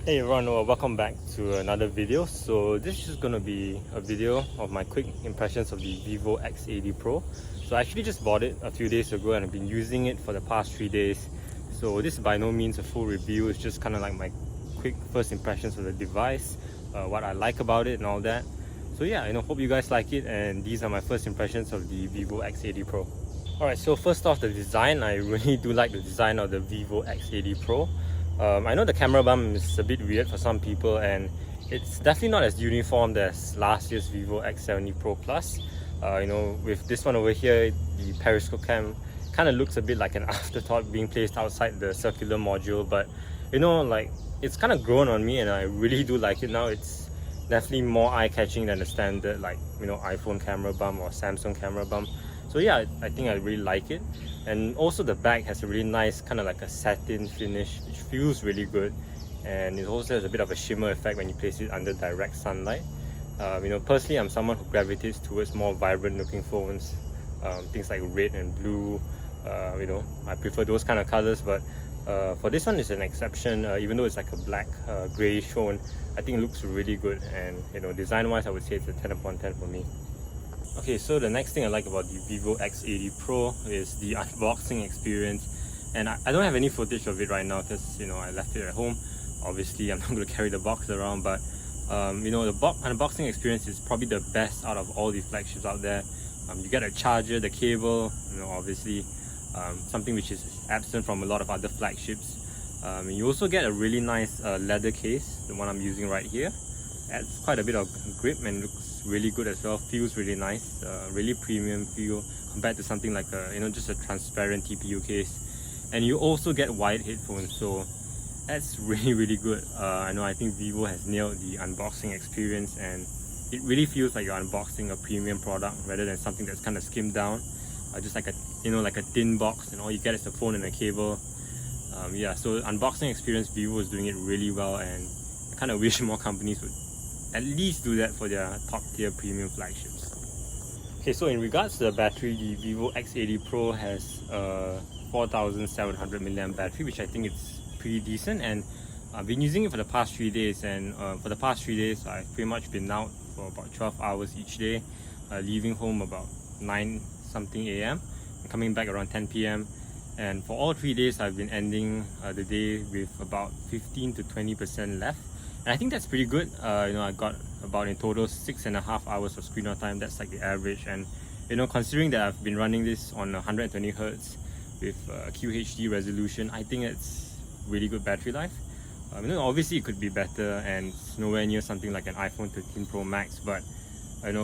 Hey everyone, welcome back to another video. So this is going to be a video of my quick impressions of the Vivo X80 Pro. So I actually just bought it a few days ago and I've been using it for the past 3 days. So this is by no means a full review, it's just kind of like my quick first impressions of the device, what I like about it and all that. So yeah, hope you guys like it, and these are my first impressions of the Vivo X80 Pro. Alright, so first off, the design. I really do like the design of the Vivo X80 Pro. I know the camera bump is a bit weird for some people, and it's definitely not as uniform as last year's Vivo X70 Pro Plus. With this one over here, the periscope cam kind of looks a bit like an afterthought being placed outside the circular module, but it's kind of grown on me and I really do like it now. It's definitely more eye-catching than the standard iPhone camera bump or Samsung camera bump. So yeah, I think I really like it. And also the back has a really nice kind of like a satin finish, which feels really good. And it also has a bit of a shimmer effect when you place it under direct sunlight. Personally, I'm someone who gravitates towards more vibrant looking phones, things like red and blue. I prefer those kind of colors, but for this one, it's an exception. Even though it's like a black grayish phone, I think it looks really good. And design wise, I would say it's a 10 upon 10 for me. Okay, so the next thing I like about the Vivo X80 Pro is the unboxing experience. And I don't have any footage of it right now because I left it at home. Obviously I'm not going to carry the box around, but the unboxing experience is probably the best out of all the flagships out there. You get a charger, the cable, obviously something which is absent from a lot of other flagships. You also get a really nice leather case, the one I'm using right here. Adds quite a bit of grip and looks really good as well. Feels really nice, really premium feel compared to something like just a transparent TPU case. And you also get wired headphones, so that's really good. I think Vivo has nailed the unboxing experience, and it really feels like you're unboxing a premium product rather than something that's kind of skimmed down, just like a thin box, and all you get is the phone and a cable. So unboxing experience, Vivo is doing it really well, and I kind of wish more companies would at least do that for their top tier premium flagships. Okay, so in regards to the battery, the Vivo X80 Pro has a 4700 mAh battery, which I think it's pretty decent, and I've been using it for the past 3 days, and for the past 3 days I've pretty much been out for about 12 hours each day, leaving home about 9 something AM and coming back around 10 PM, and for all 3 days I've been ending the day with about 15 to 20% left. And I think that's pretty good. I got about in total 6.5 hours of screen on time. That's like the average. And considering that I've been running this on 120 Hz with QHD resolution, I think it's really good battery life. Obviously it could be better, and it's nowhere near something like an iPhone 13 Pro Max. But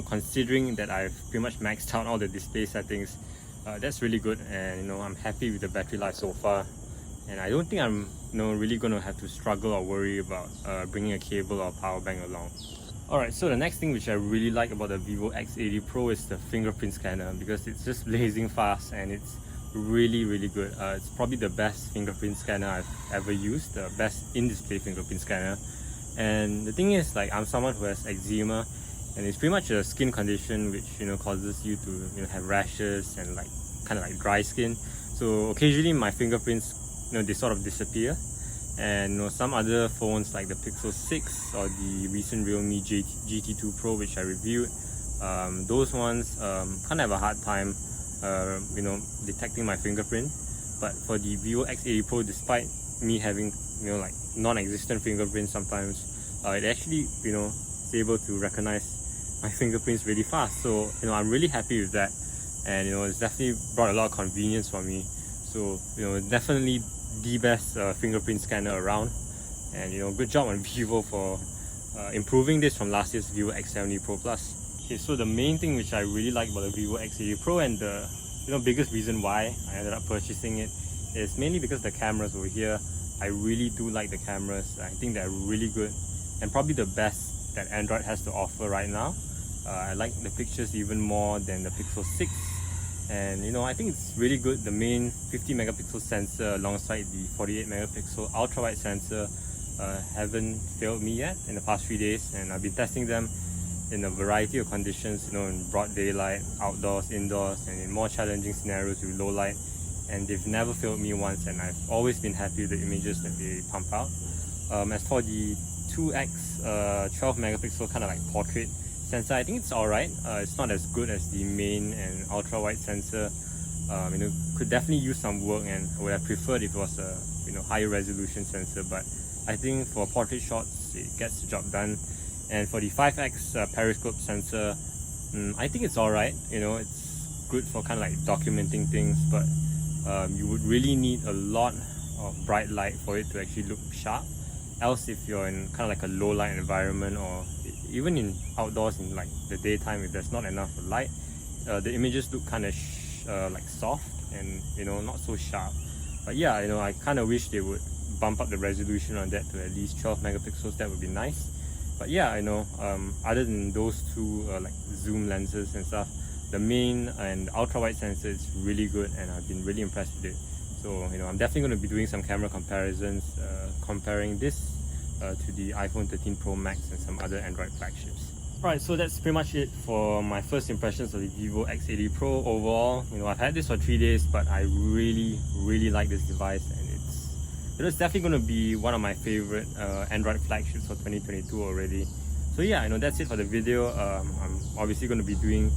considering that I've pretty much maxed out all the display settings, that's really good. And I'm happy with the battery life so far. And I don't think I'm really going to have to struggle or worry about bringing a cable or power bank along. Alright, so the next thing which I really like about the Vivo X80 Pro is the fingerprint scanner, because it's just blazing fast and it's really good. It's probably the best fingerprint scanner I've ever used, the best in-display fingerprint scanner. And the thing is, I'm someone who has eczema, and it's pretty much a skin condition which causes you to have rashes and kind of like dry skin. So occasionally my fingerprints they sort of disappear, and some other phones like the Pixel 6 or the recent Realme GT2 Pro, which I reviewed, those ones kind of have a hard time detecting my fingerprint. But for the Vivo X80 Pro, despite me having non-existent fingerprints sometimes, it actually is able to recognize my fingerprints really fast. So I'm really happy with that, and it's definitely brought a lot of convenience for me. So definitely the best fingerprint scanner around, and good job on Vivo for improving this from last year's Vivo X70 Pro Plus. Okay, so the main thing which I really like about the Vivo X80 Pro, and the biggest reason why I ended up purchasing it, is mainly because the cameras over here. I really do like the cameras. I think they're really good, and probably the best that Android has to offer right now. I like the pictures even more than the Pixel 6. And I think it's really good. The main 50 megapixel sensor alongside the 48 megapixel ultra wide sensor haven't failed me yet in the past 3 days, and I've been testing them in a variety of conditions, in broad daylight, outdoors, indoors, and in more challenging scenarios with low light. And they've never failed me once, and I've always been happy with the images that they pump out. As for the 2x 12 megapixel kind of like portrait sensor, I think it's alright. It's not as good as the main and ultra wide sensor. Could definitely use some work, and I would have preferred if it was a higher resolution sensor, but I think for portrait shots it gets the job done. And for the 5x periscope sensor, I think it's alright. It's good for kind of like documenting things, but you would really need a lot of bright light for it to actually look sharp. Else, if you're in kind of like a low light environment, or even in outdoors in like the daytime, if there's not enough light, the images look kind of like soft and not so sharp. But yeah, I kind of wish they would bump up the resolution on that to at least 12 megapixels. That would be nice. But yeah, other than those two like zoom lenses and stuff, the main and ultra wide sensor is really good, and I've been really impressed with it. So I'm definitely going to be doing some camera comparisons, comparing this to the iPhone 13 Pro Max and some other Android flagships. Right, so that's pretty much it for my first impressions of the Vivo X80 Pro. Overall, I've had this for 3 days, but I really like this device, and it's definitely going to be one of my favorite Android flagships for 2022 already. So yeah, that's it for the video. I'm obviously going to be doing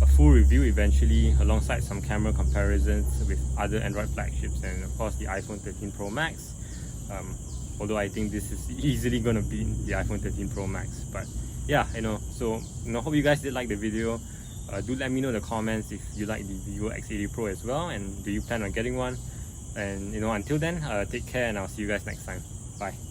a full review eventually, alongside some camera comparisons with other Android flagships, and of course the iPhone 13 Pro Max. Although I think this is easily going to beat the iPhone 13 Pro Max. But yeah, so hope you guys did like the video. Do let me know in the comments if you like the Vivo X80 Pro as well, and do you plan on getting one. And until then, take care, and I'll see you guys next time. Bye.